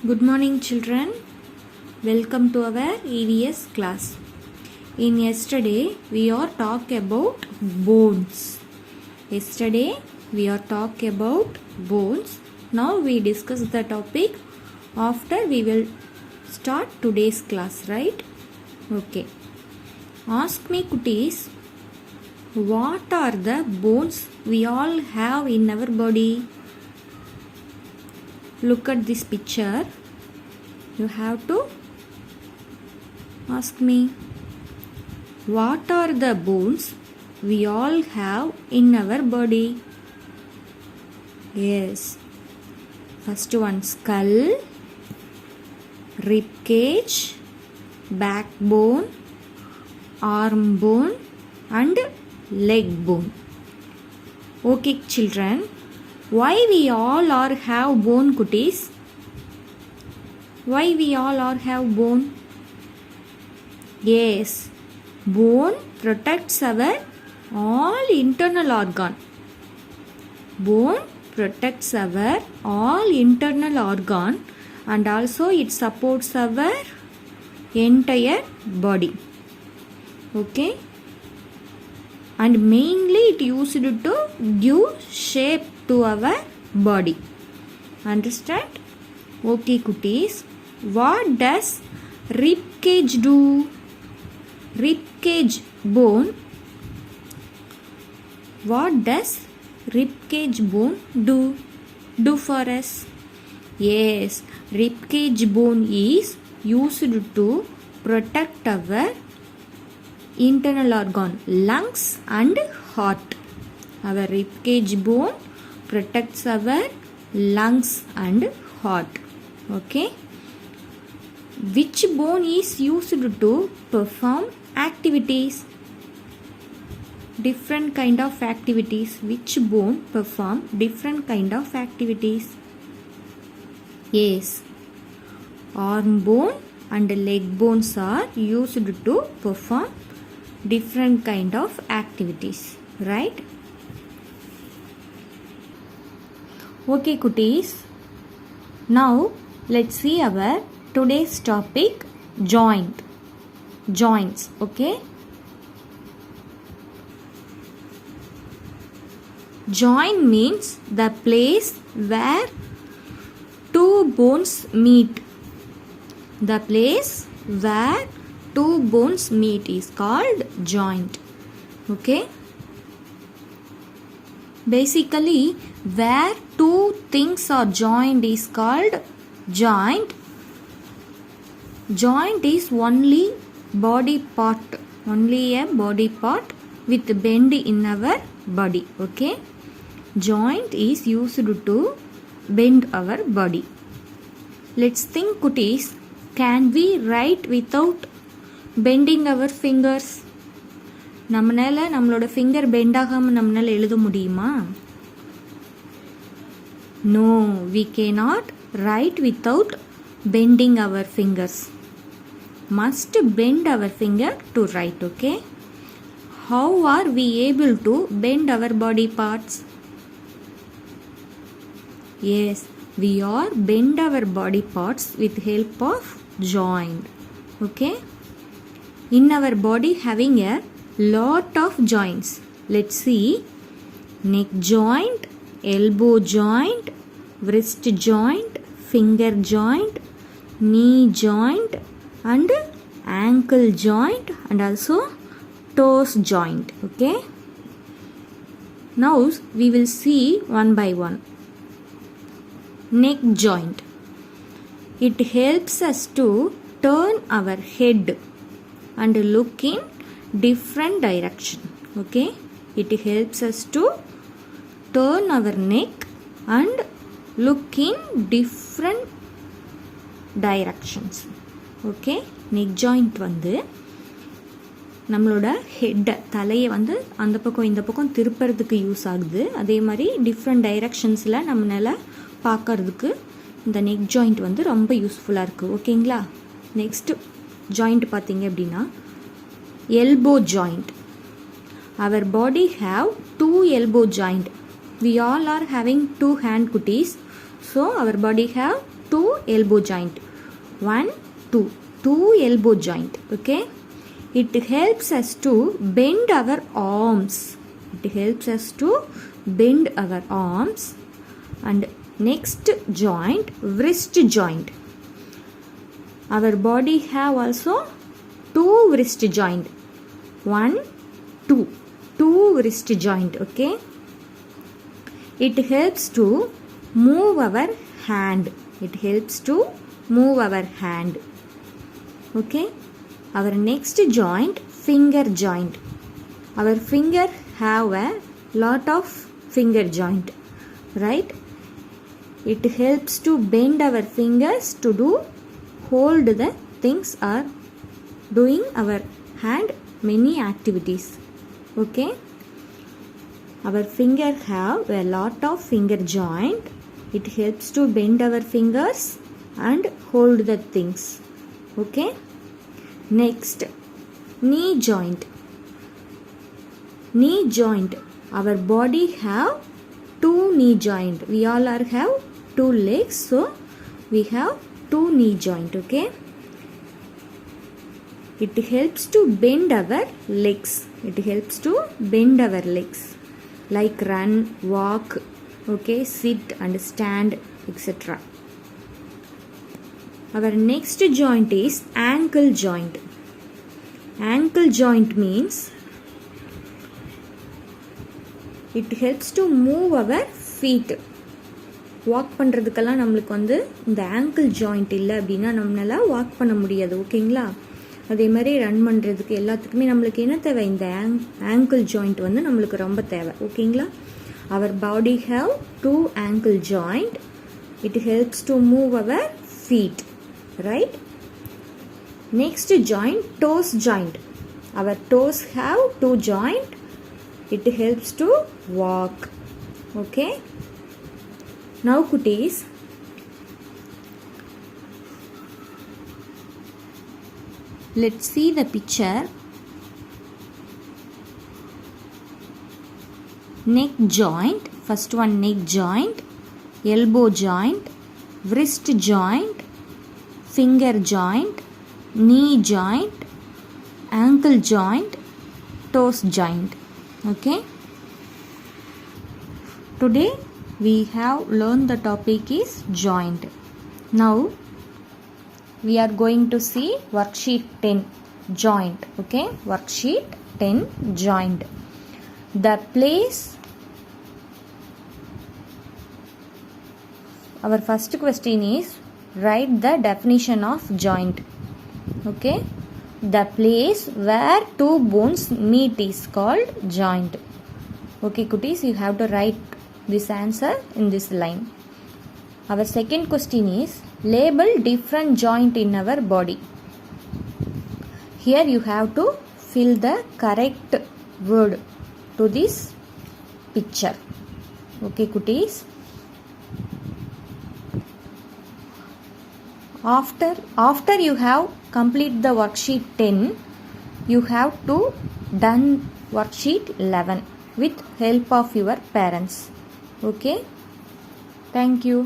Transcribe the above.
Good morning, children. Welcome to our EVS class. In yesterday, we are talk about bones. Yesterday, we are talk about bones. Now we discuss the topic. After we will start today's class, right? Okay. Ask me, cuties, what are the bones we all have in our body? Look at this picture. You have to ask me, what are the bones we all have in our body? Yes. First one, skull, rib cage, backbone, arm bone and leg bone. Okay, children. Why we all are have bone, cuties? Why we all are have bone? Yes, bone protects our all internal organ. Bone protects our all internal organ and also it supports our entire body. Okay? And mainly it used to give shape to our body. Understand? Okay, cuties. What does rib cage do? Rib cage bone. What does rib cage bone do for us? Yes, rib cage bone is used to protect our internal organ, lungs and heart. Our rib cage bone protects our lungs and heart. Okay. Which bone is used to perform activities? Different kind of activities. Which bone perform different kind of activities? Yes. Arm bone and leg bones are used to perform different kind of activities, right? Okay, cuties. Now let's see our today's topic, joints. Okay, joint means the place where two bones meet. The place where two bones meet is called joint. Okay. Basically, where two things are joined is called joint. Joint is only body part, only a body part with bend in our body. Okay. Joint is used to bend our body. Let's think, cuties. Can we write without bending our fingers? நம்மனால நம்மளோட finger bend ஆகாம நம்மனால எழுத முடியுமா? No, we cannot write without bending our fingers. Must bend our finger to write, okay? How are we able to bend our body parts? Yes, we are bend our body parts with help of joint. Okay? In our body having a lot of joints. Let's see. Neck joint, elbow joint, wrist joint, finger joint, knee joint and ankle joint and also toes joint. Okay. Now we will see one by one. Neck joint. It helps us to turn our head and look in different direction. Okay, it helps us to turn our neck and look in different directions. Okay, neck joint வந்து நம்மளோட head தலையை வந்து அந்த பக்கம் இந்த பக்கம் திருப்புறதுக்கு use ஆகுது. அதே மாதிரி டிஃப்ரெண்ட் டைரக்ஷன்ஸில் நம்மளால பார்க்கறதுக்கு இந்த நெக் ஜாயிண்ட் வந்து ரொம்ப யூஸ்ஃபுல்லாக இருக்குது. ஓகேங்களா? நெக்ஸ்ட் ஜாயிண்ட் பார்த்தீங்க அப்படின்னா elbow joint. Our body have two elbow joint. We all are having two hand, cuties. So our body have 2 elbow joint. 1, 2. 2 elbow joint. Okay. It helps us to bend our arms. It helps us to bend our arms. And next joint, wrist joint. Our body have also 2 wrist joint. 1, 2. 2 wrist joint. Okay. It helps to move our hand. It helps to move our hand. Okay. Our next joint, finger joint. Our finger have a lot of finger joint, right? It helps to bend our fingers to do hold the things or doing our hand many activities. Okay. Our finger have a lot of finger joint. It helps to bend our fingers and hold the things. Okay. Next, knee joint. Knee joint. Our body have 2 knee joint. We all have 2 legs, so we have 2 knee joint. Okay. It helps to bend our legs. It helps to bend our legs, like run, walk, okay, sit and stand, etc. Our next joint is ankle joint. Ankle joint means it helps to move our feet. Walk பண்ணுறதுக்கெல்லாம் நம்மளுக்கு வந்து இந்த angle joint இல்லை அப்படின்னா நம்மளால் walk பண்ண முடியாது. ஓகேங்களா? அதே மாதிரி ரன் பண்ணுறதுக்கு எல்லாத்துக்குமே நம்மளுக்கு என்ன தேவை? இந்த ஆங்கிள் ஜாயிண்ட் வந்து நம்மளுக்கு ரொம்ப தேவை. ஓகேங்களா? அவர் பாடி have 2 ankle joint. It helps to move our feet, right? Next joint, toes joint. Our toes have 2 joint. It helps to walk. Okay. Now cuties, let's see the picture. Neck joint. First one, neck joint, elbow joint, wrist joint, finger joint, knee joint, ankle joint, toes joint. Okay. Today we have learned the topic is joint. Now we are going to see worksheet 10, joint. Okay. Worksheet 10, joint. The place. Our first question is write the definition of joint. Okay. The place where 2 bones meet is called joint. Okay cuties, you have to write this answer in this line. Our second question is label different joint in our body. Here you have to fill the correct word to this picture. Okay cuties. After you have complete the worksheet 10, you have to done worksheet 11 with help of your parents. Okay. Thank you.